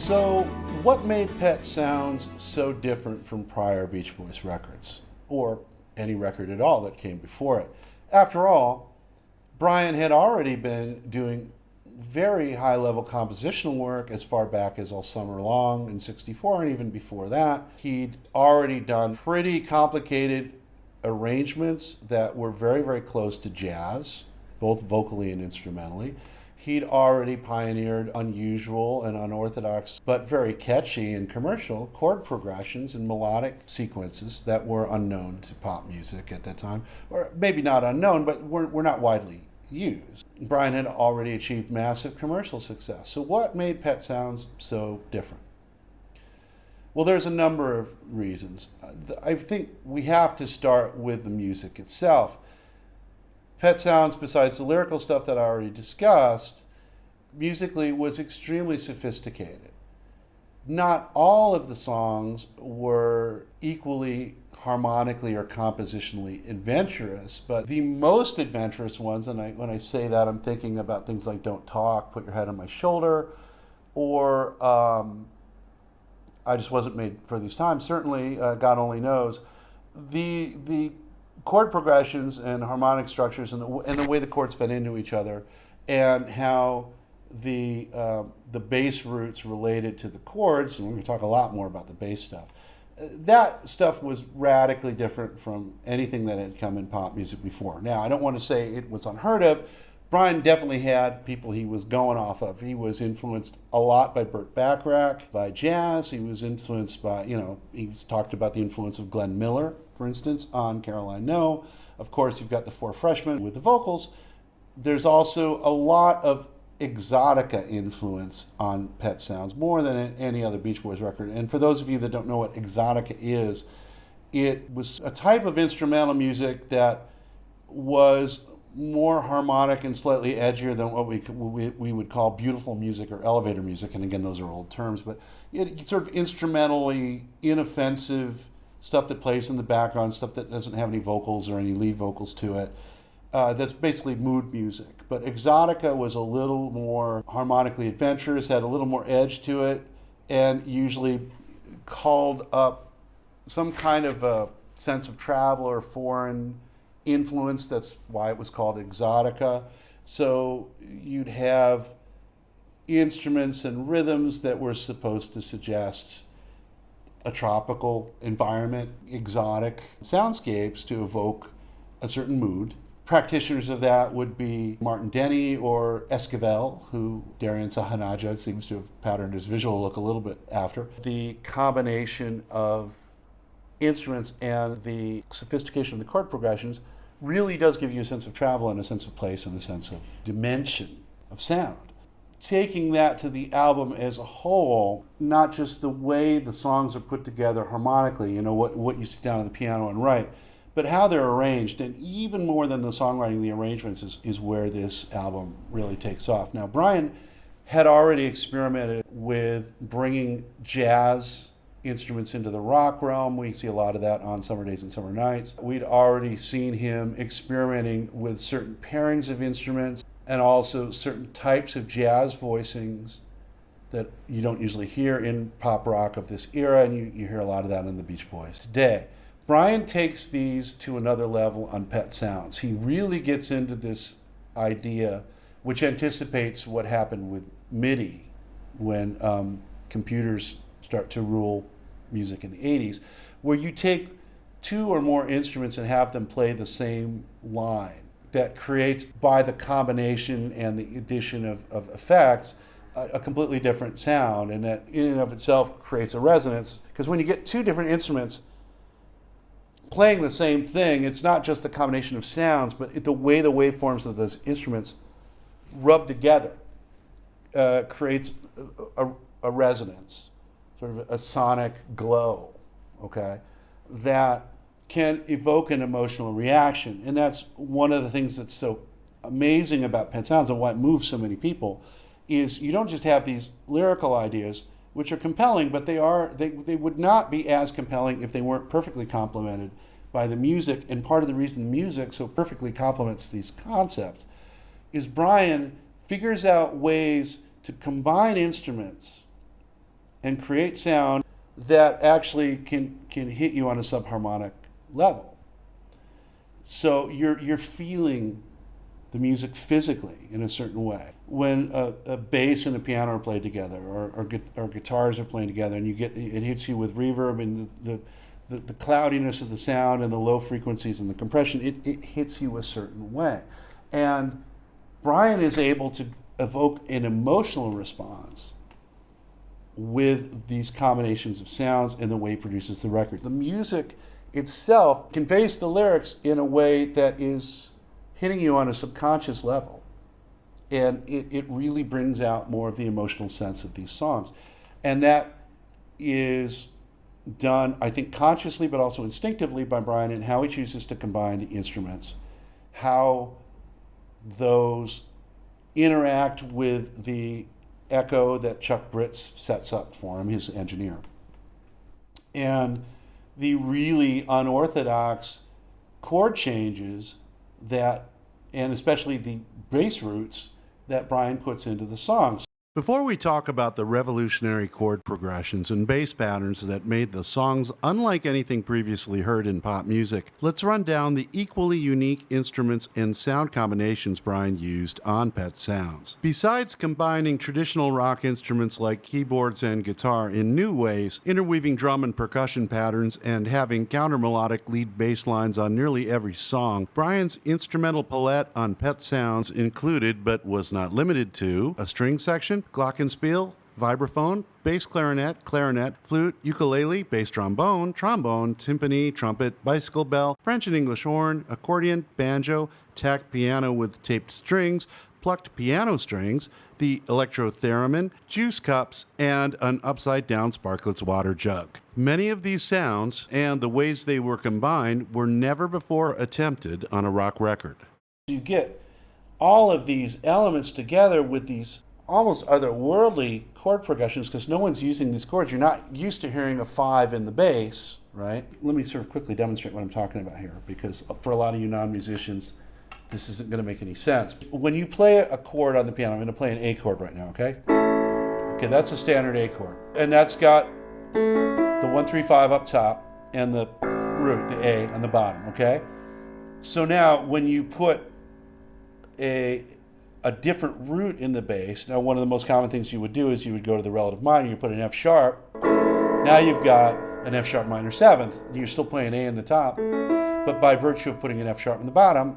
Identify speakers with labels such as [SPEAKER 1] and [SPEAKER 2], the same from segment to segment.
[SPEAKER 1] So, what made Pet Sounds so different from prior Beach Boys records, or any record at all that came before it? After all, Brian had already been doing very high-level compositional work as far back as All Summer Long in '64, and even before that. He'd already done pretty complicated arrangements that were very, very close to jazz, both vocally and instrumentally. He'd already pioneered unusual and unorthodox, but very catchy and commercial chord progressions and melodic sequences that were unknown to pop music at that time. Or maybe not unknown, but were not widely used. Brian had already achieved massive commercial success. So what made Pet Sounds so different? Well, there's a number of reasons. I think we have to start with the music itself. Pet Sounds, besides the lyrical stuff that I already discussed, musically was extremely sophisticated. Not all of the songs were equally harmonically or compositionally adventurous, but the most adventurous ones, and when I say that, I'm thinking about things like Don't Talk, Put Your Head on My Shoulder, or I Just Wasn't Made for These Times, certainly God Only Knows. The chord progressions and harmonic structures and the way the chords fit into each other, and how the bass roots related to the chords, and we're going to talk a lot more about the bass stuff. That stuff was radically different from anything that had come in pop music before. Now, I don't want to say it was unheard of. Brian definitely had people he was going off of. He was influenced a lot by Burt Bacharach, by jazz. He was influenced by, he's talked about the influence of Glenn Miller, for instance, on Caroline No. Of course, you've got the Four Freshmen with the vocals. There's also a lot of exotica influence on Pet Sounds, more than any other Beach Boys record. And for those of you that don't know what exotica is, it was a type of instrumental music that was more harmonic and slightly edgier than what we would call beautiful music or elevator music. And again, those are old terms, but it's sort of instrumentally inoffensive stuff that plays in the background, stuff that doesn't have any vocals or any lead vocals to it. That's basically mood music. But exotica was a little more harmonically adventurous, had a little more edge to it, and usually called up some kind of a sense of travel or foreign influence. That's why it was called exotica. So you'd have instruments and rhythms that were supposed to suggest a tropical environment, exotic soundscapes to evoke a certain mood. Practitioners of that would be Martin Denny or Esquivel, who Darian Sahanaja seems to have patterned his visual look a little bit after. The combination of instruments and the sophistication of the chord progressions really does give you a sense of travel and a sense of place and a sense of dimension of sound. Taking that to the album as a whole, not just the way the songs are put together harmonically, what you sit down on the piano and write, but how they're arranged, and even more than the songwriting, the arrangements is where this album really takes off. Now, Brian had already experimented with bringing jazz instruments into the rock realm. We see a lot of that on Summer Days and Summer Nights. We'd already seen him experimenting with certain pairings of instruments and also certain types of jazz voicings that you don't usually hear in pop rock of this era, and you hear a lot of that in the Beach Boys today. Brian takes these to another level on Pet Sounds. He really gets into this idea, which anticipates what happened with MIDI when computers start to rule music in the 80s, where you take two or more instruments and have them play the same line. That creates, by the combination and the addition of effects, a completely different sound, and that in and of itself creates a resonance. Because when you get two different instruments playing the same thing, it's not just the combination of sounds, but the way the waveforms of those instruments rub together creates a resonance, sort of a sonic glow, okay, that can evoke an emotional reaction. And that's one of the things that's so amazing about Pet Sounds and why it moves so many people, is you don't just have these lyrical ideas, which are compelling, but they would not be as compelling if they weren't perfectly complemented by the music. And part of the reason the music so perfectly complements these concepts is Brian figures out ways to combine instruments and create sound that actually can hit you on a subharmonic level. So you're feeling the music physically in a certain way. When a bass and a piano are played together, or guitars are playing together, and it hits you with reverb and the cloudiness of the sound and the low frequencies and the compression, it hits you a certain way. And Brian is able to evoke an emotional response with these combinations of sounds and the way he produces the record. The music itself conveys the lyrics in a way that is hitting you on a subconscious level. And it really brings out more of the emotional sense of these songs. And that is done, I think, consciously but also instinctively by Brian in how he chooses to combine the instruments, how those interact with the echo that Chuck Britz sets up for him, his engineer. And the really unorthodox chord changes that, and especially the bass roots that Brian puts into the songs. Before we talk about the revolutionary chord progressions and bass patterns that made the songs unlike anything previously heard in pop music, let's run down the equally unique instruments and sound combinations Brian used on Pet Sounds. Besides combining traditional rock instruments like keyboards and guitar in new ways, interweaving drum and percussion patterns, and having counter-melodic lead bass lines on nearly every song, Brian's instrumental palette on Pet Sounds included, but was not limited to, a string section, glockenspiel, vibraphone, bass clarinet, flute, ukulele, bass trombone, timpani, trumpet, bicycle bell, French and English horn, accordion, banjo, tack piano with taped strings, plucked piano strings, the electro-theremin, juice cups, and an upside-down Sparkletts water jug. Many of these sounds and the ways they were combined were never before attempted on a rock record. You get all of these elements together with these almost otherworldly chord progressions because no one's using these chords. You're not used to hearing a 5 in the bass, right? Let me sort of quickly demonstrate what I'm talking about here, because for a lot of you non-musicians, this isn't going to make any sense. When you play a chord on the piano, I'm going to play an A chord right now, okay? Okay, that's a standard A chord. And that's got the 1, 3, 5 up top and the root, the A, on the bottom, okay? So now when you put a different root in the bass. Now, one of the most common things you would do is you would go to the relative minor, you put an F sharp. Now you've got an F sharp minor 7th. You're still playing A in the top, but by virtue of putting an F sharp in the bottom,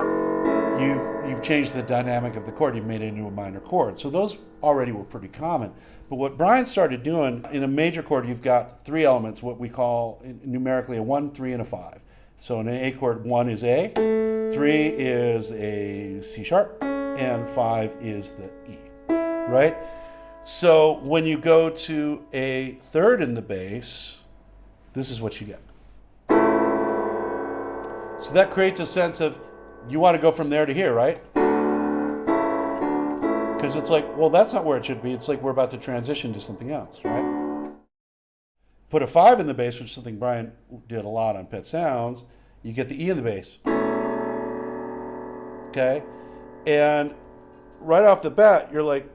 [SPEAKER 1] you've changed the dynamic of the chord. You've made it into a minor chord. So those already were pretty common. But what Brian started doing, in a major chord, you've got 3 elements, what we call numerically a 1, 3, and a 5. So in an A chord, 1 is A, 3 is a C sharp, and 5 is the E, right? So when you go to a 3rd in the bass, this is what you get. So that creates a sense of, you want to go from there to here, right? Because it's like, well, that's not where it should be. It's like we're about to transition to something else, right? Put a 5 in the bass, which is something Brian did a lot on Pet Sounds, you get the E in the bass. Okay? And right off the bat, you're like,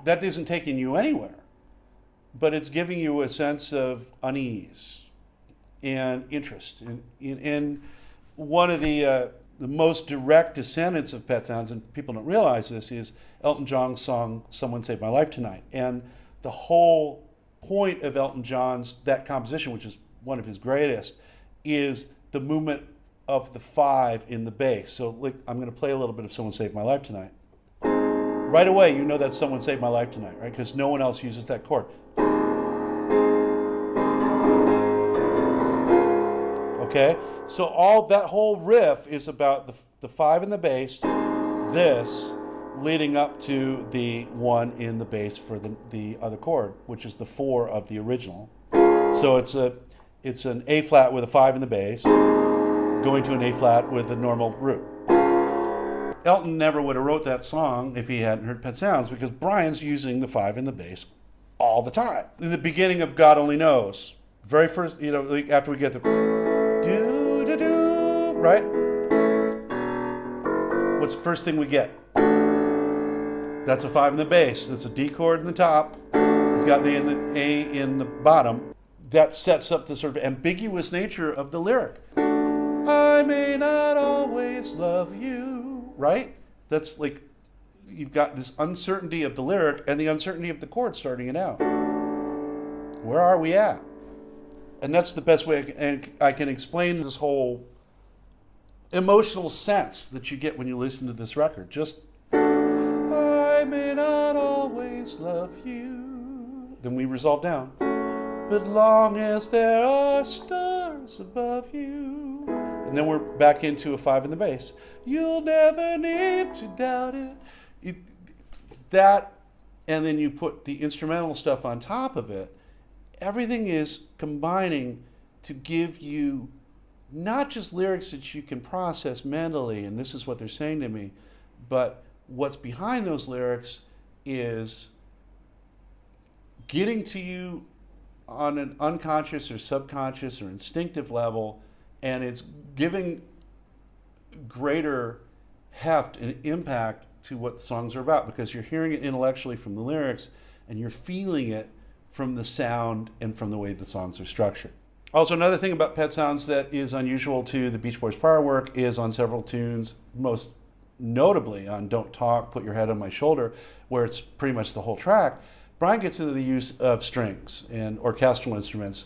[SPEAKER 1] that isn't taking you anywhere. But it's giving you a sense of unease and interest. And one of the most direct descendants of Pet Sounds, and people don't realize this, is Elton John's song, Someone Saved My Life Tonight. And the whole point of Elton John's, that composition, which is one of his greatest, is the movement of the 5 in the bass. So like, I'm going to play a little bit of Someone Saved My Life Tonight. Right away, you know that's Someone Saved My Life Tonight, right? Because no one else uses that chord. Okay? So all that whole riff is about the 5 in the bass, this, leading up to the 1 in the bass for the other chord, which is the 4 of the original. So it's an A flat with a 5 in the bass, going to an A flat with a normal root. Elton never would have wrote that song if he hadn't heard Pet Sounds, because Brian's using the 5 in the bass all the time. In the beginning of God Only Knows, very first, like after we get the do-do-do, right? What's the first thing we get? That's a 5 in the bass. That's a D chord in the top. He's got an A in the bottom. That sets up the sort of ambiguous nature of the lyric. I may not always love you, right? That's like, you've got this uncertainty of the lyric and the uncertainty of the chord starting it out. Where are we at? And that's the best way I can explain this whole emotional sense that you get when you listen to this record. Just, I may not always love you. Then we resolve down. But long as there are stars above you. And then we're back into a 5 in the bass. You'll never need to doubt it. That, and then you put the instrumental stuff on top of it. Everything is combining to give you not just lyrics that you can process mentally, and this is what they're saying to me, but what's behind those lyrics is getting to you on an unconscious or subconscious or instinctive level, and it's giving greater heft and impact to what the songs are about, because you're hearing it intellectually from the lyrics and you're feeling it from the sound and from the way the songs are structured. Also, another thing about Pet Sounds that is unusual to the Beach Boys' prior work is on several tunes, most notably on Don't Talk, Put Your Head on My Shoulder, where it's pretty much the whole track, Brian gets into the use of strings and orchestral instruments.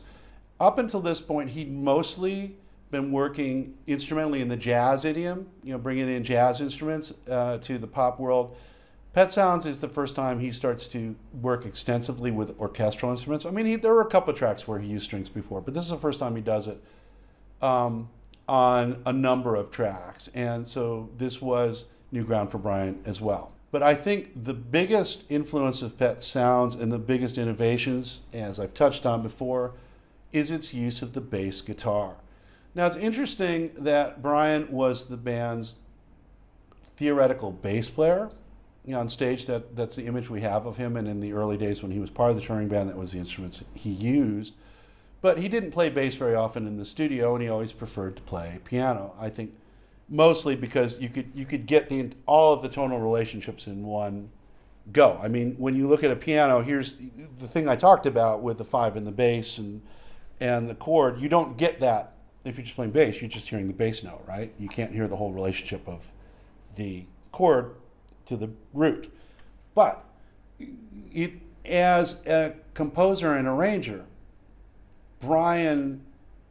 [SPEAKER 1] Up until this point, he'd mostly been working instrumentally in the jazz idiom, bringing in jazz instruments to the pop world. Pet Sounds is the first time he starts to work extensively with orchestral instruments. I mean, there were a couple of tracks where he used strings before, but this is the first time he does it on a number of tracks. And so this was new ground for Brian as well. But I think the biggest influence of Pet Sounds and the biggest innovations, as I've touched on before, is its use of the bass guitar. Now, it's interesting that Brian was the band's theoretical bass player. On stage, that's the image we have of him, and in the early days when he was part of the touring band, that was the instruments he used. But he didn't play bass very often in the studio, and he always preferred to play piano. I think mostly because you could get all of the tonal relationships in one go. I mean, when you look at a piano, here's the thing I talked about with the 5 in the bass and the chord. You don't get that if you're just playing bass. You're just hearing the bass note, right? You can't hear the whole relationship of the chord to the root. But as a composer and arranger, Brian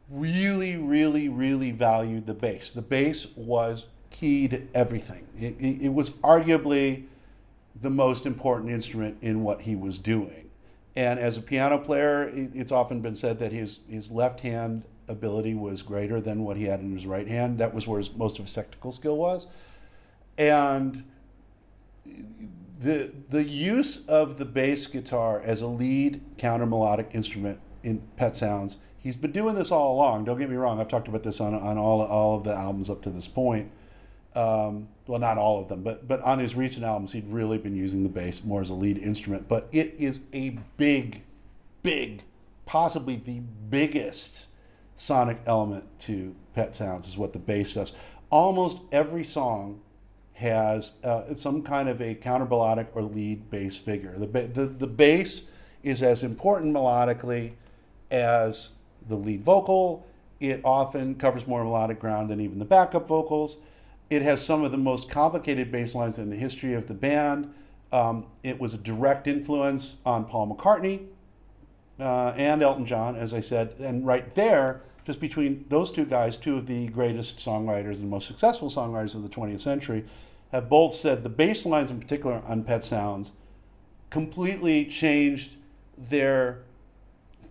[SPEAKER 1] really, really, really valued the bass. The bass was key to everything. It was arguably the most important instrument in what he was doing. And as a piano player, it's often been said that his left hand ability was greater than what he had in his right hand. That was where most of his technical skill was. And the use of the bass guitar as a lead counter melodic instrument in Pet Sounds, he's been doing this all along. Don't get me wrong, I've talked about this on all of the albums up to this point. Well, not all of them, but on his recent albums, he'd really been using the bass more as a lead instrument. But it is a big, possibly the biggest sonic element to Pet Sounds is what the bass does. Almost every song has some kind of a counter melodic or lead bass figure. The bass is as important melodically as the lead vocal. It often covers more melodic ground than even the backup vocals. It has some of the most complicated bass lines in the history of the band. It was a direct influence on Paul McCartney and Elton John, as I said. And right there, just between those two guys, two of the greatest songwriters and most successful songwriters of the 20th century, have both said the bass lines in particular on Pet Sounds completely changed their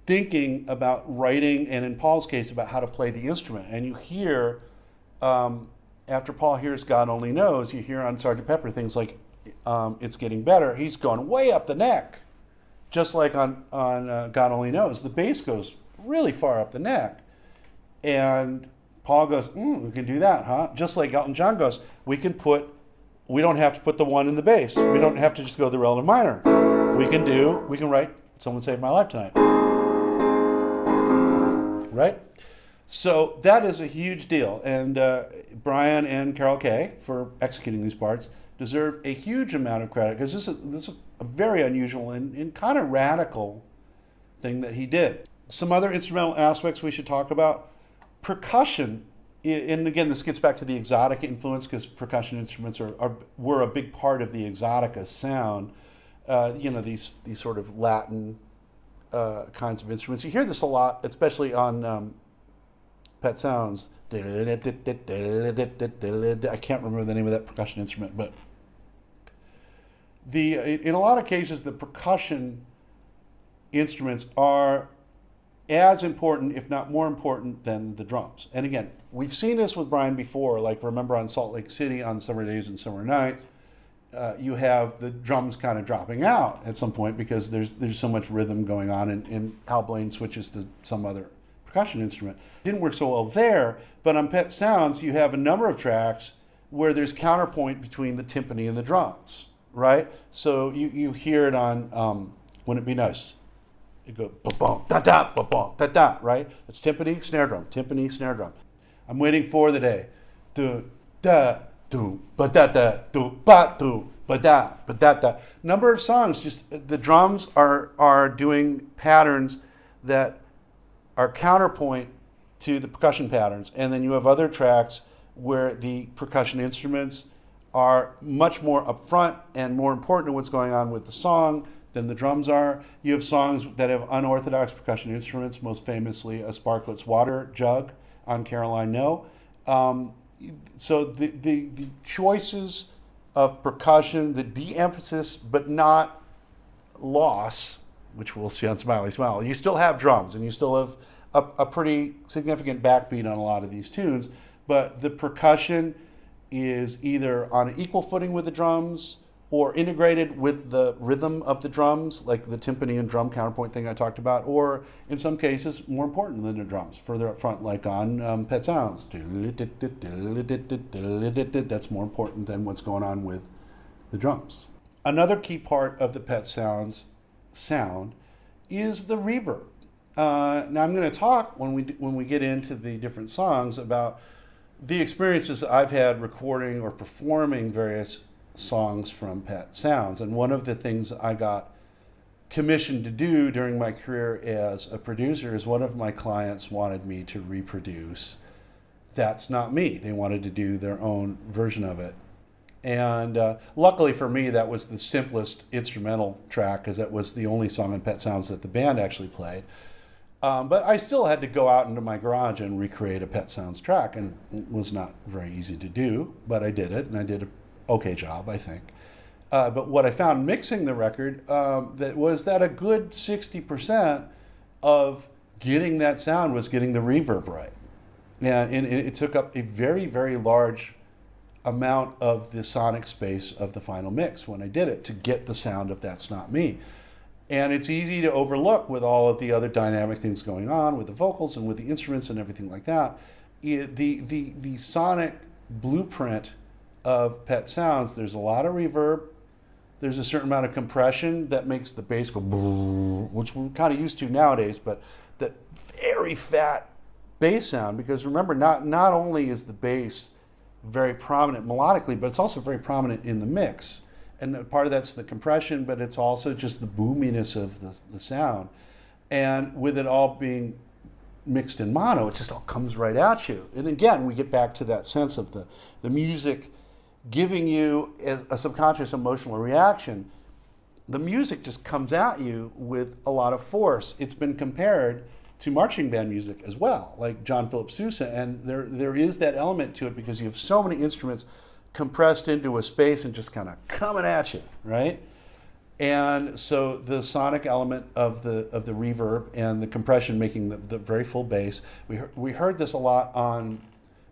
[SPEAKER 1] thinking about writing, and in Paul's case, about how to play the instrument. And you hear, after Paul hears God Only Knows, you hear on Sgt. Pepper things like It's Getting Better. He's going way up the neck, just like on God Only Knows. The bass goes really far up the neck. And Paul goes, we can do that, huh? Just like Elton John goes, we don't have to put the 1 in the bass. We don't have to just go the relative minor. We can write Someone Saved My Life Tonight. Right? So that is a huge deal. And Brian and Carol Kay, for executing these parts, deserve a huge amount of credit, because this is a very unusual and kind of radical thing that he did. Some other instrumental aspects we should talk about. Percussion, and again, this gets back to the exotic influence because percussion instruments were a big part of the exotica sound. These sort of Latin kinds of instruments. You hear this a lot, especially on Pet Sounds. I can't remember the name of that percussion instrument, but in a lot of cases, the percussion instruments are as important, if not more important, than the drums. And again, we've seen this with Brian before, like remember on Salt Lake City on Summer Days and Summer Nights, you have the drums kind of dropping out at some point because there's so much rhythm going on, and Hal Blaine switches to some other percussion instrument. Didn't work so well there, but on Pet Sounds, you have a number of tracks where there's counterpoint between the timpani and the drums, right? So you hear it on Wouldn't It Be Nice? It goes ba-bum, da-da, ba-bum, da-da, right? It's timpani, snare drum, timpani, snare drum. I'm waiting for the day. Do-da, do, ba-da-da, do, ba-do, ba-da, ba-da-da. Number of songs, just the drums are doing patterns that are counterpoint to the percussion patterns. And then you have other tracks where the percussion instruments are much more upfront and more important to what's going on with the song than the drums are. You have songs that have unorthodox percussion instruments, most famously a Sparkletts water jug on Caroline No. So the choices of percussion, the de-emphasis but not loss, which we'll see on Smiley Smile. You still have drums and you still have a pretty significant backbeat on a lot of these tunes, but the percussion is either on an equal footing with the drums or integrated with the rhythm of the drums, like the timpani and drum counterpoint thing I talked about, or in some cases more important than the drums, further up front, like on Pet Sounds. That's more important than what's going on with the drums. Another key part of the Pet Sounds sound is the reverb. Now I'm going to talk when we get into the different songs about the experiences I've had recording or performing various songs from Pet Sounds. And one of the things I got commissioned to do during my career as a producer is one of my clients wanted me to reproduce That's Not Me. They wanted to do their own version of it. And luckily for me, that was the simplest instrumental track because that was the only song in Pet Sounds that the band actually played. But I still had to go out into my garage and recreate a Pet Sounds track, and it was not very easy to do, but I did it, and I did an okay job, I think. But what I found mixing the record was that a good 60% of getting that sound was getting the reverb right. And it took up a very, very large amount of the sonic space of the final mix when I did it to get the sound of That's Not Me. And it's easy to overlook with all of the other dynamic things going on with the vocals and with the instruments and everything like that. The sonic blueprint of Pet Sounds, there's a lot of reverb. There's a certain amount of compression that makes the bass go, which we're kind of used to nowadays, but that very fat bass sound, because remember, not only is the bass very prominent melodically, but it's also very prominent in the mix. And part of that's the compression, but it's also just the boominess of the sound. And with it all being mixed in mono, it just all comes right at you. And again, we get back to that sense of the music giving you a subconscious emotional reaction. The music just comes at you with a lot of force. It's been compared to marching band music as well, like John Philip Sousa, and there is that element to it because you have so many instruments compressed into a space and just kind of coming at you, right? And so the sonic element of the reverb and the compression making the very full bass. We heard this a lot on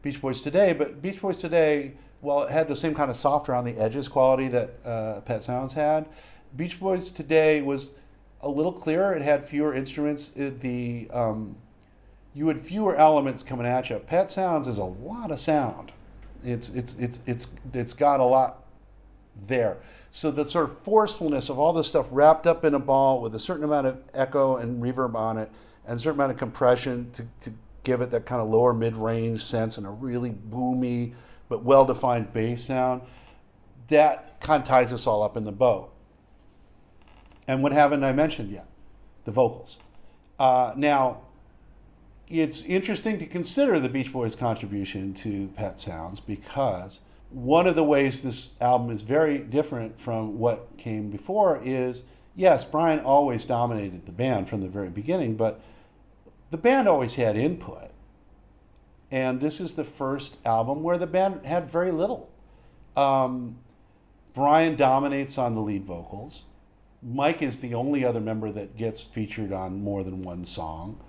[SPEAKER 1] Beach Boys Today, but Beach Boys Today, while it had the same kind of soft around the edges quality that Pet Sounds had, Beach Boys Today was a little clearer. It had fewer instruments. You had fewer elements coming at you. Pet Sounds is a lot of sound. It's got a lot there. So the sort of forcefulness of all this stuff wrapped up in a ball with a certain amount of echo and reverb on it and a certain amount of compression to give it that kind of lower mid-range sense and a really boomy but well-defined bass sound, that kind of ties us all up in the bow. And what haven't I mentioned yet? The vocals. Now, it's interesting to consider the Beach Boys' contribution to Pet Sounds, because one of the ways this album is very different from what came before is, yes, Brian always dominated the band from the very beginning, but the band always had input. And this is the first album where the band had very little. Brian dominates on the lead vocals. Mike is the only other member that gets featured on more than one song.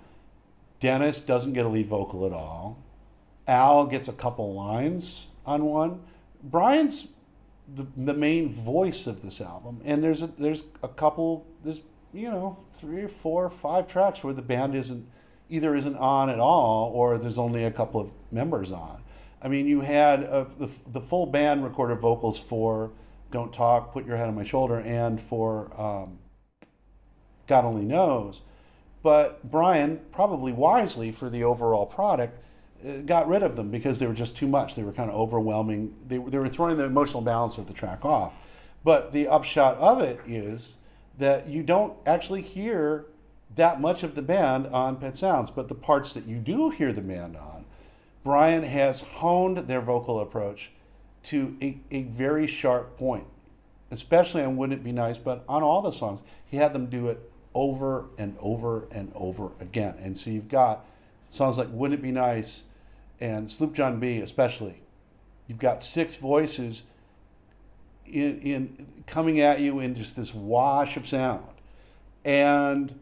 [SPEAKER 1] Dennis doesn't get a lead vocal at all. Al gets a couple lines on one. Brian's the main voice of this album, and there's 3 or 4 or 5 tracks where the band isn't on at all, or there's only a couple of members on. I mean, you had the full band recorded vocals for Don't Talk, Put Your Head on My Shoulder, and for God Only Knows. But Brian, probably wisely for the overall product, got rid of them because they were just too much. They were kind of overwhelming. They were throwing the emotional balance of the track off. But the upshot of it is that you don't actually hear that much of the band on Pet Sounds, but the parts that you do hear the band on, Brian has honed their vocal approach to a very sharp point, especially on Wouldn't It Be Nice, but on all the songs, he had them do it over and over and over again. And so you've got songs like Wouldn't It Be Nice and Sloop John B especially. You've got 6 voices in coming at you in just this wash of sound. And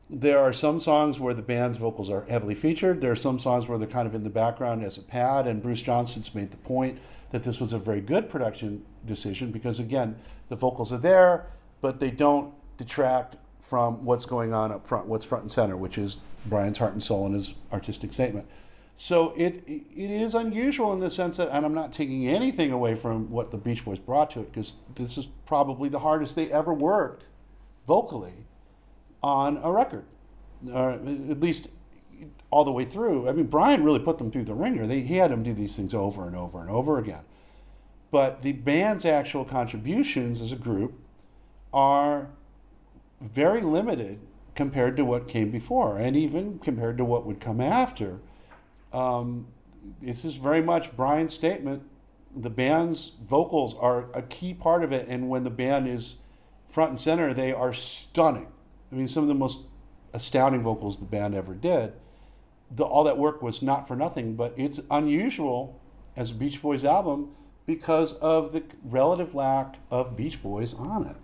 [SPEAKER 1] there are some songs where the band's vocals are heavily featured. There are some songs where they're kind of in the background as a pad, and Bruce Johnson's made the point that this was a very good production decision because, again, the vocals are there, but they don't detract from what's going on up front, what's front and center, which is Brian's heart and soul and his artistic statement. So it is unusual in the sense that, and I'm not taking anything away from what the Beach Boys brought to it, because this is probably the hardest they ever worked vocally on a record, or at least all the way through. I mean, Brian really put them through the ringer. He had them do these things over and over and over again. But the band's actual contributions as a group are very limited compared to what came before, and even compared to what would come after. This is very much Brian's statement. The band's vocals are a key part of it, and when the band is front and center, they are stunning. I mean, some of the most astounding vocals the band ever did. All that work was not for nothing, but it's unusual as a Beach Boys album because of the relative lack of Beach Boys on it.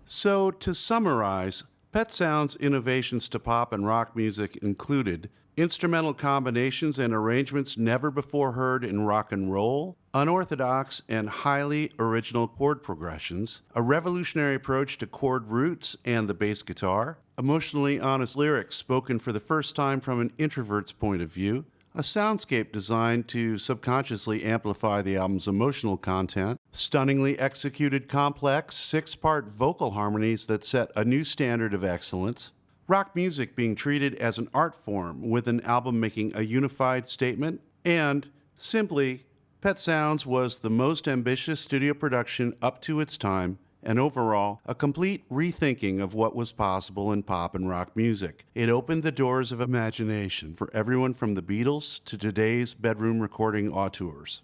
[SPEAKER 1] So, to summarize, Pet Sounds' innovations to pop and rock music included instrumental combinations and arrangements never before heard in rock and roll, unorthodox and highly original chord progressions, a revolutionary approach to chord roots and the bass guitar, emotionally honest lyrics spoken for the first time from an introvert's point of view, a soundscape designed to subconsciously amplify the album's emotional content, stunningly executed complex 6-part vocal harmonies that set a new standard of excellence, rock music being treated as an art form with an album making a unified statement, and, simply, Pet Sounds was the most ambitious studio production up to its time, and overall, a complete rethinking of what was possible in pop and rock music. It opened the doors of imagination for everyone from the Beatles to today's bedroom recording auteurs.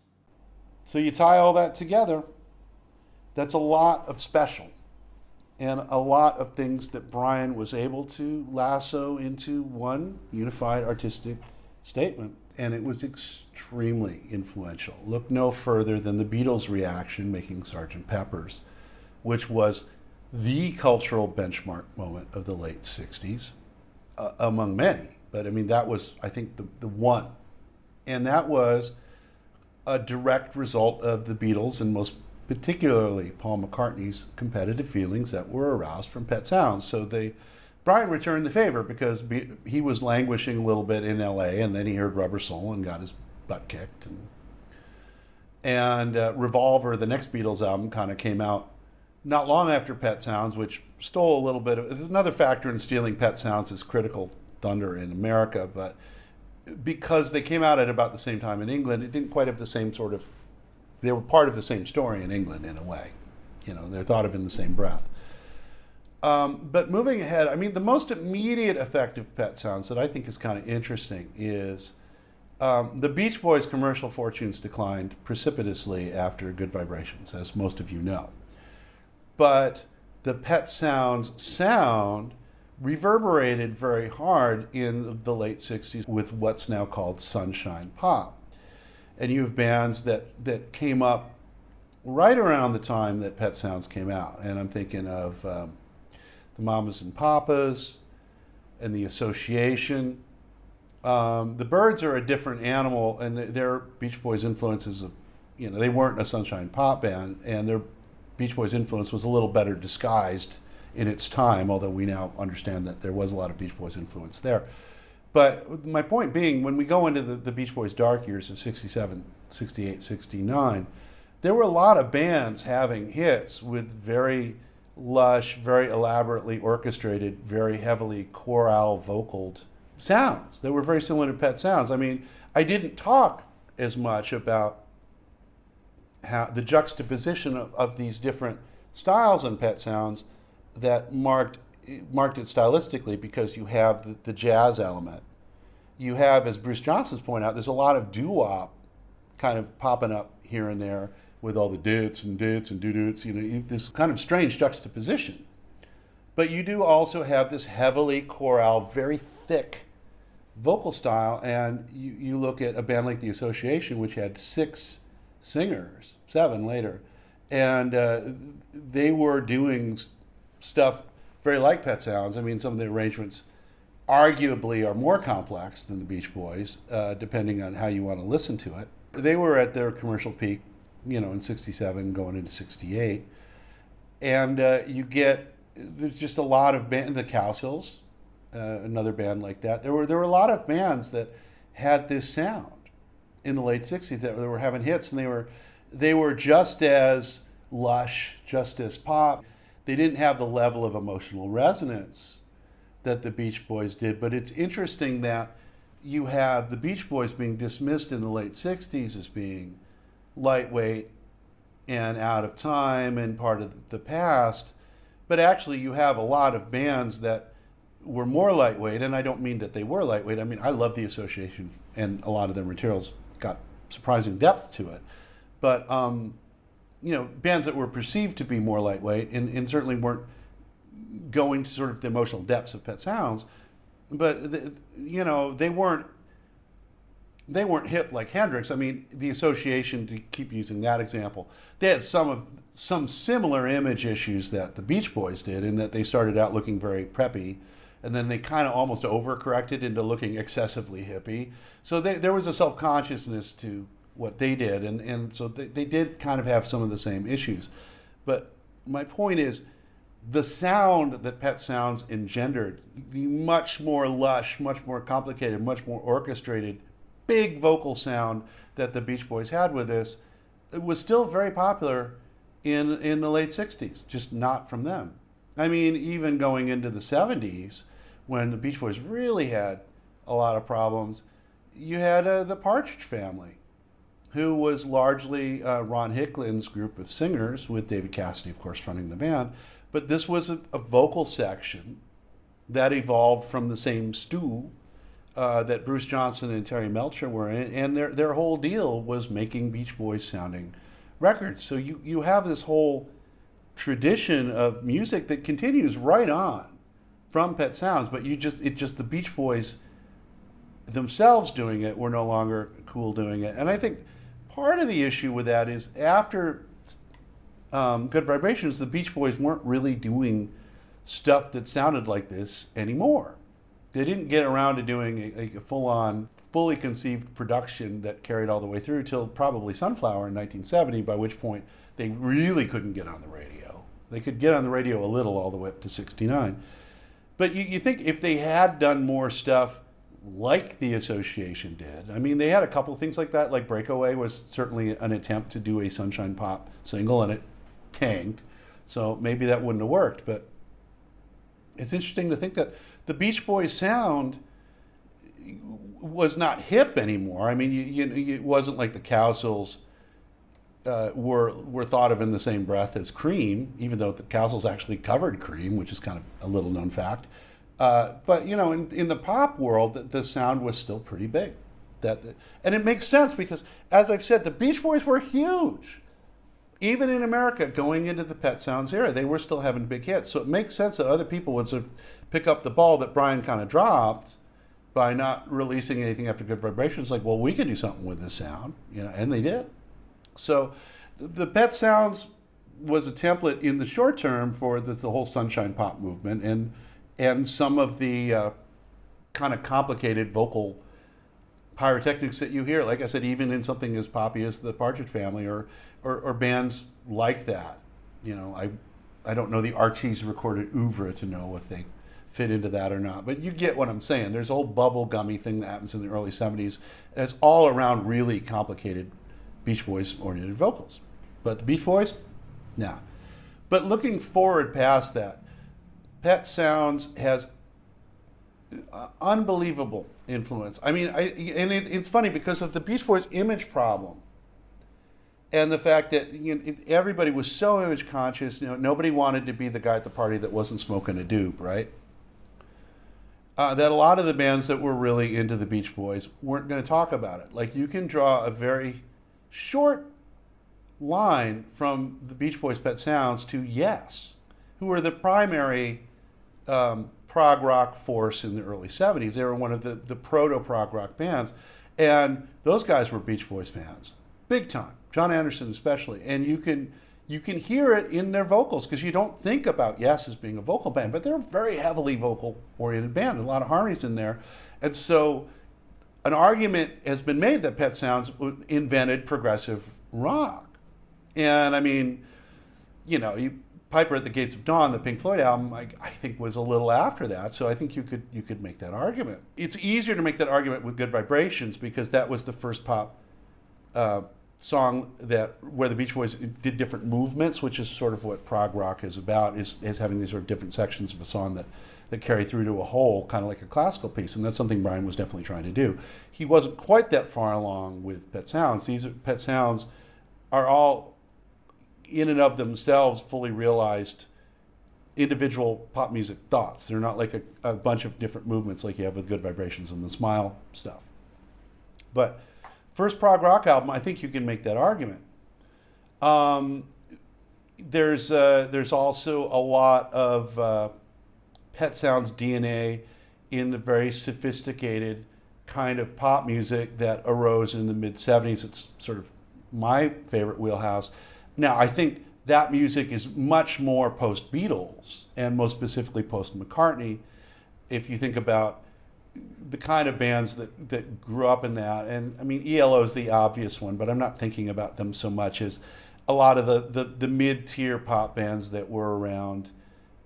[SPEAKER 1] So you tie all that together, that's a lot of special, and a lot of things that Brian was able to lasso into one unified artistic statement. And it was extremely influential. Look no further than the Beatles' reaction making Sgt. Pepper's, which was the cultural benchmark moment of the late 60s, among many. But I mean, that was, I think, the one. And that was a direct result of the Beatles, and most particularly Paul McCartney's competitive feelings that were aroused from Pet Sounds. So Brian returned the favor because he was languishing a little bit in LA, and then he heard Rubber Soul and got his butt kicked. And Revolver, the next Beatles album, kind of came out not long after Pet Sounds, which stole a little bit of, another factor in stealing Pet Sounds is Critical Thunder in America, but because they came out at about the same time in England, it didn't quite have the same sort of, they were part of the same story in England in a way. You know, they're thought of in the same breath. But moving ahead, I mean, the most immediate effect of Pet Sounds that I think is kind of interesting is the Beach Boys' commercial fortunes declined precipitously after Good Vibrations, as most of you know. But the Pet Sounds sound reverberated very hard in the late 60s with what's now called sunshine pop. And you have bands that came up right around the time that Pet Sounds came out. And I'm thinking of the Mamas and Papas and the Association. The Byrds are a different animal, and their Beach Boys influences, they weren't a sunshine pop band, and their Beach Boys influence was a little better disguised in its time, although we now understand that there was a lot of Beach Boys influence there. But my point being, when we go into the Beach Boys' dark years of 67, 68, 69, there were a lot of bands having hits with very lush, very elaborately orchestrated, very heavily chorale vocaled sounds that were very similar to Pet Sounds. I mean, I didn't talk as much about how the juxtaposition of these different styles in Pet Sounds that marked it stylistically, because you have the jazz element. You have, as Bruce Johnson's pointed out, there's a lot of doo-wop kind of popping up here and there with all the doots and doo-doots, this kind of strange juxtaposition. But you do also have this heavily chorale, very thick vocal style, and you look at a band like The Association, which had 6 singers, 7 later, and they were doing stuff very like Pet Sounds. I mean, some of the arrangements arguably are more complex than the Beach Boys, depending on how you want to listen to it. They were at their commercial peak, in 67, going into 68. And there's just a lot of bands, the Cowsills, another band like that. There were a lot of bands that had this sound in the late 60s that were having hits, and they were just as lush, just as pop. They didn't have the level of emotional resonance that the Beach Boys did, but it's interesting that you have the Beach Boys being dismissed in the late 60s as being lightweight and out of time and part of the past, but actually you have a lot of bands that were more lightweight, and I don't mean that they were lightweight. I mean, I love The Association, and a lot of their materials got surprising depth to it, but bands that were perceived to be more lightweight and certainly weren't going to sort of the emotional depths of Pet Sounds, but they weren't hip like Hendrix. I mean, The Association, to keep using that example, they had some similar image issues that the Beach Boys did, in that they started out looking very preppy, and then they kind of almost overcorrected into looking excessively hippie. So there was a self-consciousness to what they did, and so they did kind of have some of the same issues. But my point is, the sound that Pet Sounds engendered, the much more lush, much more complicated, much more orchestrated, big vocal sound that the Beach Boys had with this, it was still very popular in the late 60s, just not from them. I mean, even going into the 70s, when the Beach Boys really had a lot of problems, you had the Partridge Family, who was largely Ron Hicklin's group of singers, with David Cassidy, of course, fronting the band. But this was a vocal section that evolved from the same stew that Bruce Johnson and Terry Melcher were in, and their whole deal was making Beach Boys sounding records. So you have this whole tradition of music that continues right on from Pet Sounds, but the Beach Boys themselves doing it were no longer cool doing it. And I think part of the issue with that is, after Good Vibrations, the Beach Boys weren't really doing stuff that sounded like this anymore. They didn't get around to doing a full-on, fully conceived production that carried all the way through till probably Sunflower in 1970, by which point they really couldn't get on the radio. They could get on the radio a little all the way up to 69. But you think if they had done more stuff like The Association did, I mean, they had a couple of things like that, like Breakaway was certainly an attempt to do a Sunshine Pop single, and it tanked, so maybe that wouldn't have worked. But it's interesting to think that the Beach Boys sound was not hip anymore. I mean, it wasn't like the Cowsills were thought of in the same breath as Cream, even though the Castles actually covered Cream, which is kind of a little known fact. But you know, in the pop world, the sound was still pretty big. And it makes sense because, as I've said, the Beach Boys were huge. Even in America, going into the Pet Sounds era, they were still having big hits. So it makes sense that other people would sort of pick up the ball that Brian kind of dropped by not releasing anything after Good Vibrations. Like, well, we can do something with this sound, you know, and they did. So the Pet Sounds was a template in the short term for the whole Sunshine Pop movement and some of the kind of complicated vocal pyrotechnics that you hear. Like I said, even in something as poppy as the Partridge Family or bands like that. You know, I don't know the Archies recorded oeuvre to know if they fit into that or not, but you get what I'm saying. There's a whole bubble gummy thing that happens in the early 70s. That's all around really complicated Beach Boys oriented vocals. But the Beach Boys, nah. But looking forward past that, Pet Sounds has unbelievable influence. I mean, it's funny because of the Beach Boys image problem and the fact that, you know, everybody was so image conscious. You know, nobody wanted to be the guy at the party that wasn't smoking a doob, right? That a lot of the bands that were really into the Beach Boys weren't going to talk about it. Like, you can draw a very short line from the Beach Boys' Pet Sounds to Yes, who were the primary prog rock force in the early 70s. They were one of the proto-prog rock bands. And those guys were Beach Boys fans, big time. John Anderson especially. And you can hear it in their vocals because you don't think about Yes as being a vocal band, but they're a very heavily vocal-oriented band, a lot of harmonies in there. And so an argument has been made that Pet Sounds invented progressive rock. And I mean, you know, Piper at the Gates of Dawn, the Pink Floyd album, I think was a little after that. So I think you could make that argument. It's easier to make that argument with Good Vibrations because that was the first pop song where the Beach Boys did different movements, which is sort of what prog rock is about, is having these sort of different sections of a song that carry through to a whole, kind of like a classical piece. And that's something Brian was definitely trying to do. He wasn't quite that far along with Pet Sounds. These Pet Sounds are all in and of themselves fully realized individual pop music thoughts. They're not like a bunch of different movements like you have with Good Vibrations and the Smile stuff. But first prog rock album, I think you can make that argument. There's also a lot of Pet Sounds DNA in the very sophisticated kind of pop music that arose in the mid-70s. It's sort of my favorite wheelhouse. Now, I think that music is much more post-Beatles and most specifically post-McCartney. If you think about the kind of bands that grew up in that, and I mean, ELO is the obvious one, but I'm not thinking about them so much as a lot of the mid-tier pop bands that were around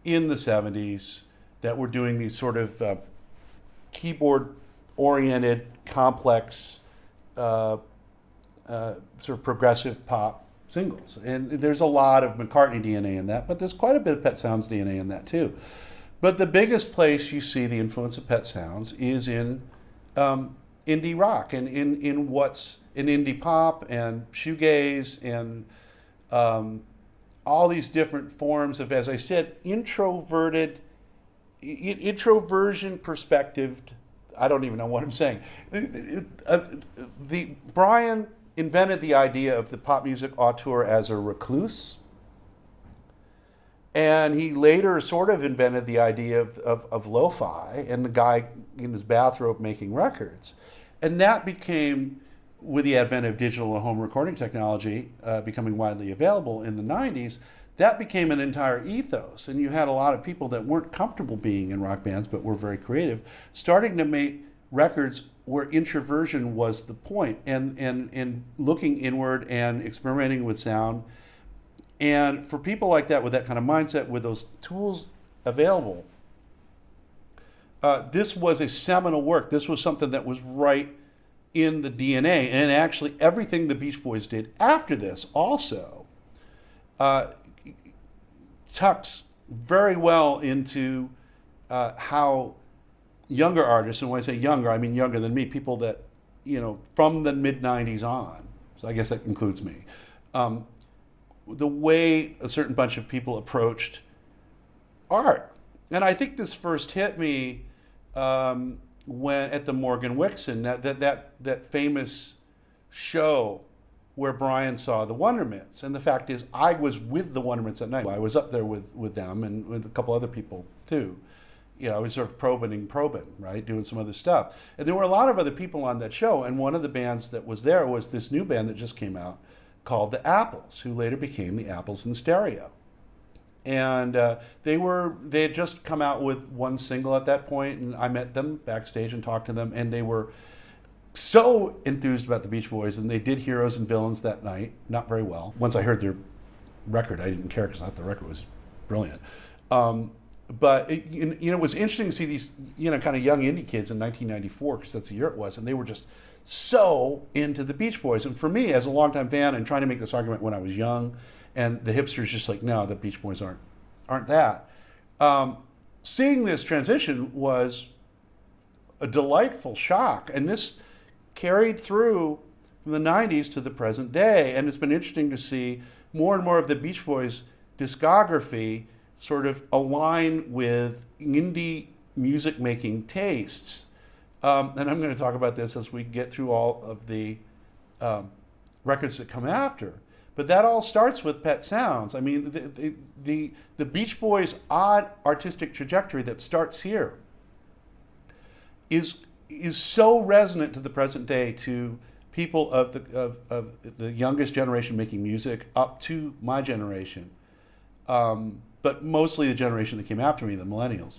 [SPEAKER 1] in the 70s that were doing these sort of keyboard-oriented, complex, sort of progressive pop singles. And there's a lot of McCartney DNA in that, but there's quite a bit of Pet Sounds DNA in that too. But the biggest place you see the influence of Pet Sounds is in indie rock and in what's in indie pop and shoegaze and all these different forms of, as I said, introversion perspective. I don't even know what I'm saying. Brian invented the idea of the pop music auteur as a recluse. And he later sort of invented the idea of lo-fi and the guy in his bathrobe making records. And that became, with the advent of digital and home recording technology becoming widely available in the 90s, that became an entire ethos. And you had a lot of people that weren't comfortable being in rock bands but were very creative, starting to make records where introversion was the point, and looking inward and experimenting with sound. And for people like that, with that kind of mindset, with those tools available, this was a seminal work. This was something that was right in the DNA. And actually, everything the Beach Boys did after this also tucks very well into how younger artists, and when I say younger, I mean younger than me, people that, you know, from the mid-90s on, so I guess that includes me, the way a certain bunch of people approached art. And I think this first hit me when at the Morgan Wixon, that famous show where Brian saw the Wonderments. And the fact is, I was with the Wonderments that night. I was up there with them and with a couple other people too. You know, I was sort of probing, right, doing some other stuff. And there were a lot of other people on that show. And one of the bands that was there was this new band that just came out called the Apples, who later became the Apples in Stereo. And they had just come out with one single at that point, and I met them backstage and talked to them, and they were so enthused about the Beach Boys, and they did Heroes and Villains that night, not very well. Once I heard their record, I didn't care because I thought the record was brilliant. But it was interesting to see these kind of young indie kids in 1994, because that's the year it was, and they were just so into the Beach Boys. And for me, as a longtime fan and trying to make this argument when I was young, and the hipsters just like, no, the Beach Boys aren't that. Seeing this transition was a delightful shock, and this carried through from the 90s to the present day. And it's been interesting to see more and more of the Beach Boys discography sort of align with indie music making tastes. And I'm going to talk about this as we get through all of the records that come after. But that all starts with Pet Sounds. I mean, the Beach Boys' odd artistic trajectory that starts here is so resonant to the present day, to people of the youngest generation making music up to my generation, but mostly the generation that came after me, the millennials.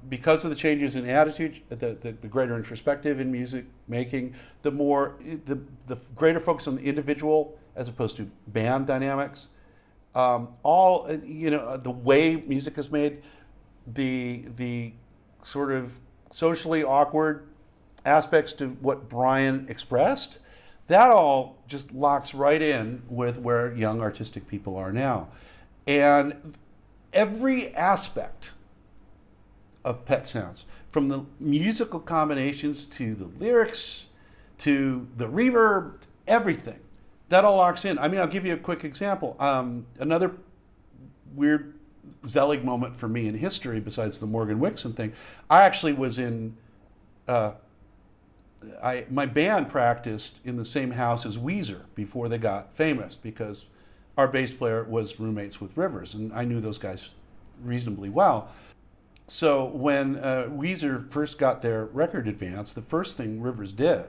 [SPEAKER 1] Because of the changes in attitude, the greater introspective in music making, the greater focus on the individual as opposed to band dynamics, the way music is made, the sort of socially awkward aspects to what Brian expressed, that all just locks right in with where young artistic people are now. And every aspect of Pet Sounds, from the musical combinations to the lyrics to the reverb, everything, that all locks in. I mean, I'll give you a quick example. Another weird Zelig moment for me in history, besides the Morgan Wixon thing, I actually was in, my band practiced in the same house as Weezer before they got famous, because our bass player was roommates with Rivers, and I knew those guys reasonably well. So when Weezer first got their record advance, the first thing Rivers did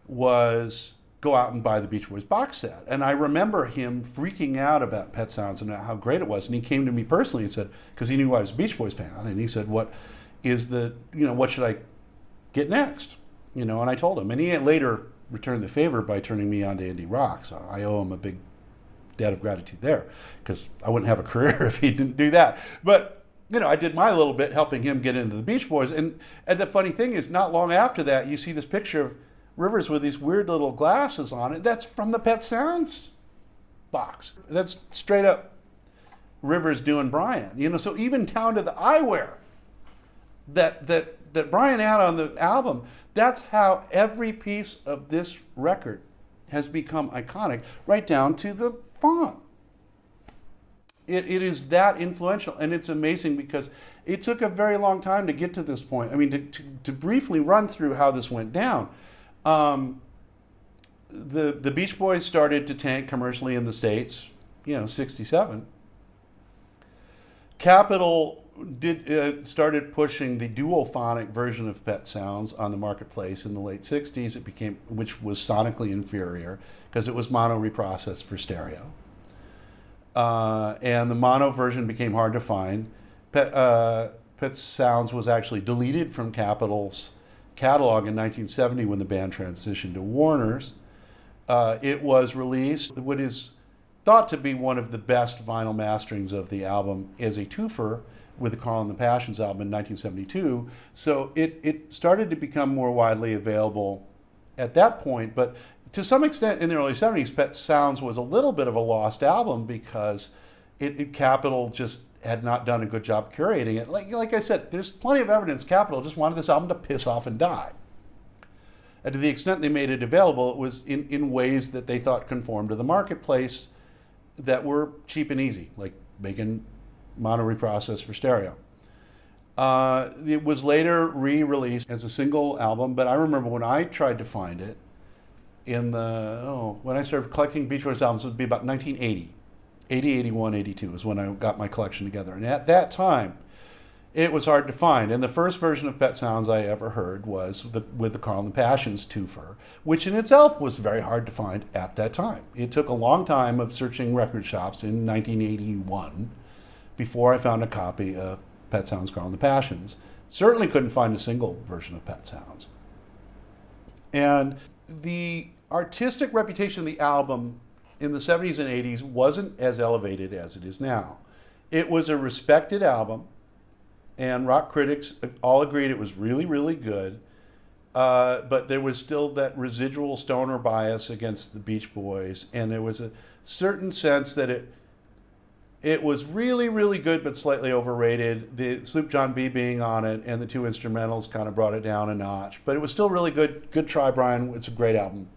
[SPEAKER 1] was go out and buy the Beach Boys box set. And I remember him freaking out about Pet Sounds and how great it was. And he came to me personally and said, because he knew I was a Beach Boys fan, and he said, what should I get next? And I told him. And he later returned the favor by turning me on to indie rock. So I owe him a big debt of gratitude there, because I wouldn't have a career if he didn't do that. But I did my little bit helping him get into the Beach Boys. And the funny thing is, not long after that, you see this picture of Rivers with these weird little glasses on it. That's from the Pet Sounds box. That's straight up Rivers doing Brian. So even down to the eyewear that Brian had on the album, that's how every piece of this record has become iconic, right down to the font. It is that influential, and it's amazing because it took a very long time to get to this point. I mean, to briefly run through how this went down, the Beach Boys started to tank commercially in the States, 67. Capitol started pushing the duophonic version of Pet Sounds on the marketplace in the late 60s. Which was sonically inferior because it was mono reprocessed for stereo. And the mono version became hard to find. Pet Sounds was actually deleted from Capitol's catalog in 1970 when the band transitioned to Warner's. It was released, what is thought to be one of the best vinyl masterings of the album, as a twofer with the Carl and the Passions album in 1972. So it started to become more widely available at that point, but to some extent in the early 70s, Pet Sounds was a little bit of a lost album because Capitol just had not done a good job curating it. Like I said, there's plenty of evidence Capitol just wanted this album to piss off and die. And to the extent they made it available, it was in ways that they thought conformed to the marketplace that were cheap and easy, like making mono reprocess for stereo. It was later re-released as a single album, but I remember when I tried to find it when I started collecting Beach Boys albums, it would be about 1980. 80, 81, 82 is when I got my collection together. And at that time, it was hard to find. And the first version of Pet Sounds I ever heard was with the Carl and the Passions twofer, which in itself was very hard to find at that time. It took a long time of searching record shops in 1981 before I found a copy of Pet Sounds, Carl and the Passions. Certainly couldn't find a single version of Pet Sounds. And the artistic reputation of the album in the 70s and 80s wasn't as elevated as it is now. It was a respected album, and rock critics all agreed it was really, really good, but there was still that residual stoner bias against the Beach Boys, and there was a certain sense that it was really, really good, but slightly overrated. The Sloop John B being on it and the two instrumentals kind of brought it down a notch. But it was still really good. Good try, Brian. It's a great album.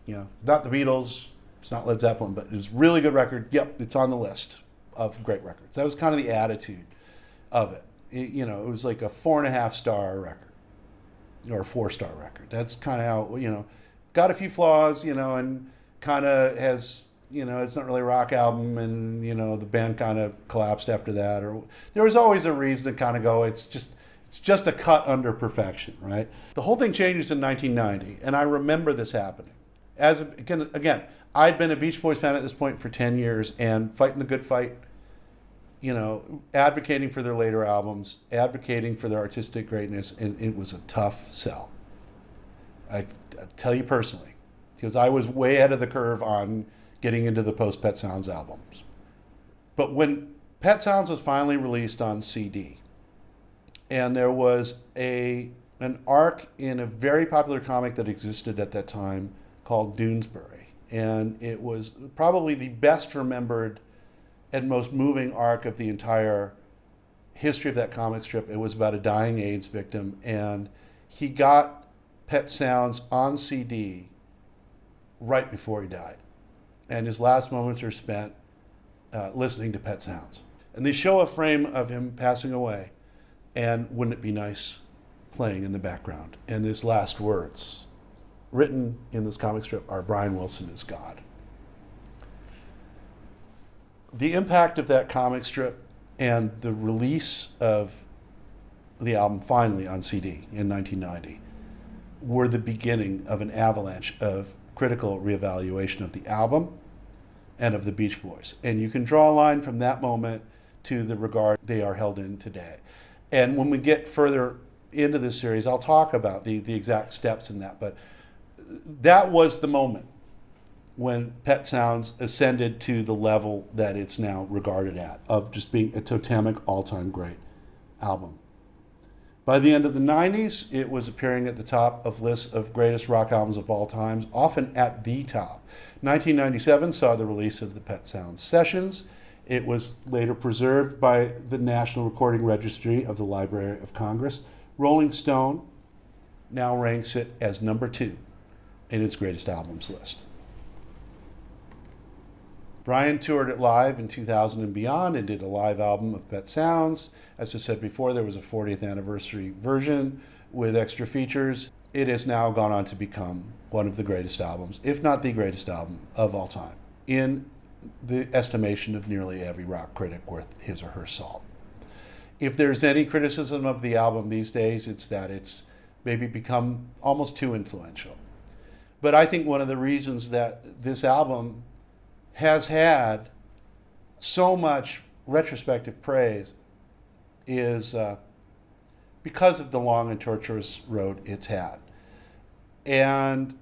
[SPEAKER 1] You know, not the Beatles, it's not Led Zeppelin, but it's a really good record. Yep, it's on the list of great records. That was kind of the attitude of it. It was like a 4.5 star record or a 4-star record. That's kind of how, got a few flaws, and kind of has, it's not really a rock album, and the band kind of collapsed after that, or there was always a reason to kind of go, it's just a cut under perfection, right? The whole thing changes in 1990, and I remember this happening. Again, I'd been a Beach Boys fan at this point for 10 years and fighting the good fight, advocating for their later albums, advocating for their artistic greatness, and it was a tough sell. I tell you personally, because I was way ahead of the curve on getting into the post-Pet Sounds albums. But when Pet Sounds was finally released on CD, and there was an arc in a very popular comic that existed at that time called Doonesbury, and it was probably the best remembered and most moving arc of the entire history of that comic strip. It was about a dying AIDS victim, and he got Pet Sounds on CD right before he died. And his last moments are spent listening to Pet Sounds. And they show a frame of him passing away, and wouldn't it be nice playing in the background. And his last words, written in this comic strip, are Brian Wilson is God. The impact of that comic strip and the release of the album finally on CD in 1990 were the beginning of an avalanche of critical reevaluation of the album and of the Beach Boys. And you can draw a line from that moment to the regard they are held in today. And when we get further into this series, I'll talk about the exact steps in that. But that was the moment when Pet Sounds ascended to the level that it's now regarded at, of just being a totemic all-time great album. By the end of the 90s, it was appearing at the top of lists of greatest rock albums of all times, often at the top. 1997 saw the release of the Pet Sounds Sessions. It was later preserved by the National Recording Registry of the Library of Congress. Rolling Stone now ranks it as number 2 in its greatest albums list. Brian toured it live in 2000 and beyond and did a live album of Pet Sounds. As I said before, there was a 40th anniversary version with extra features. It has now gone on to become one of the greatest albums, if not the greatest album of all time, in the estimation of nearly every rock critic worth his or her salt. If there's any criticism of the album these days, it's that it's maybe become almost too influential. But I think one of the reasons that this album has had so much retrospective praise is because of the long and tortuous road it's had. And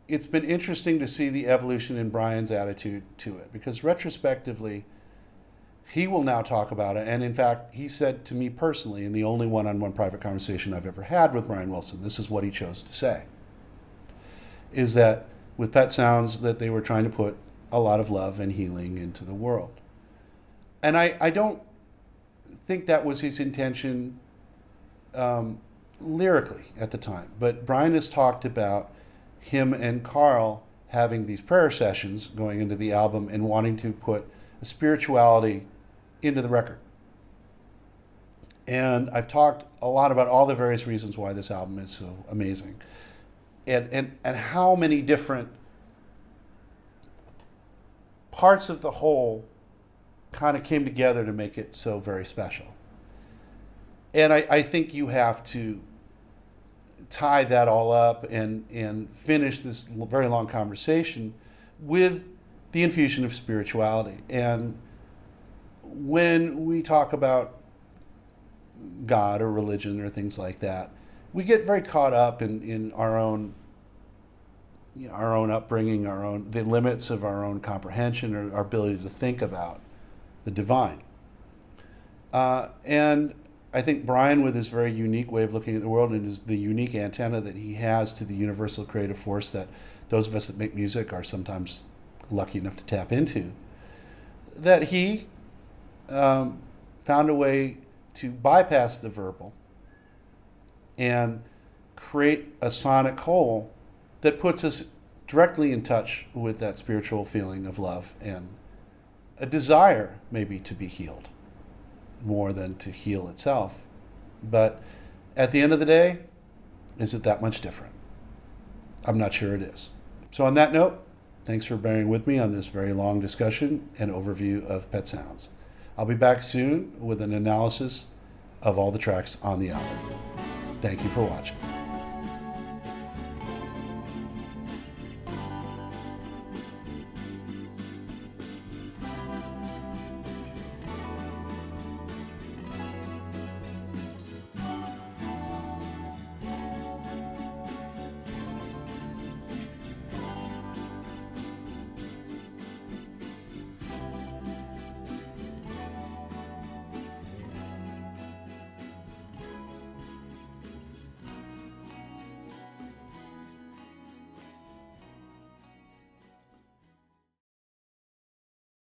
[SPEAKER 1] it's been interesting to see the evolution in Brian's attitude to it, because retrospectively, he will now talk about it. And in fact, he said to me personally, in the only one-on-one private conversation I've ever had with Brian Wilson, this is what he chose to say, is that with Pet Sounds, that they were trying to put a lot of love and healing into the world. And I don't think that was his intention lyrically at the time, but Brian has talked about him and Carl having these prayer sessions going into the album and wanting to put a spirituality into the record. And I've talked a lot about all the various reasons why this album is so amazing, and how many different parts of the whole kind of came together to make it so very special. And I think you have to tie that all up and finish this very long conversation with the infusion of spirituality. And when we talk about God or religion or things like that, we get very caught up in our own, our own upbringing, the limits of our own comprehension or our ability to think about the divine. And I think Brian, with his very unique way of looking at the world and the unique antenna that he has to the universal creative force that those of us that make music are sometimes lucky enough to tap into, that he found a way to bypass the verbal and create a sonic whole that puts us directly in touch with that spiritual feeling of love and a desire maybe to be healed more than to heal itself. But at the end of the day, is it that much different? I'm not sure it is. So on that note, thanks for bearing with me on this very long discussion and overview of Pet Sounds. I'll be back soon with an analysis of all the tracks on the album. Thank you for watching.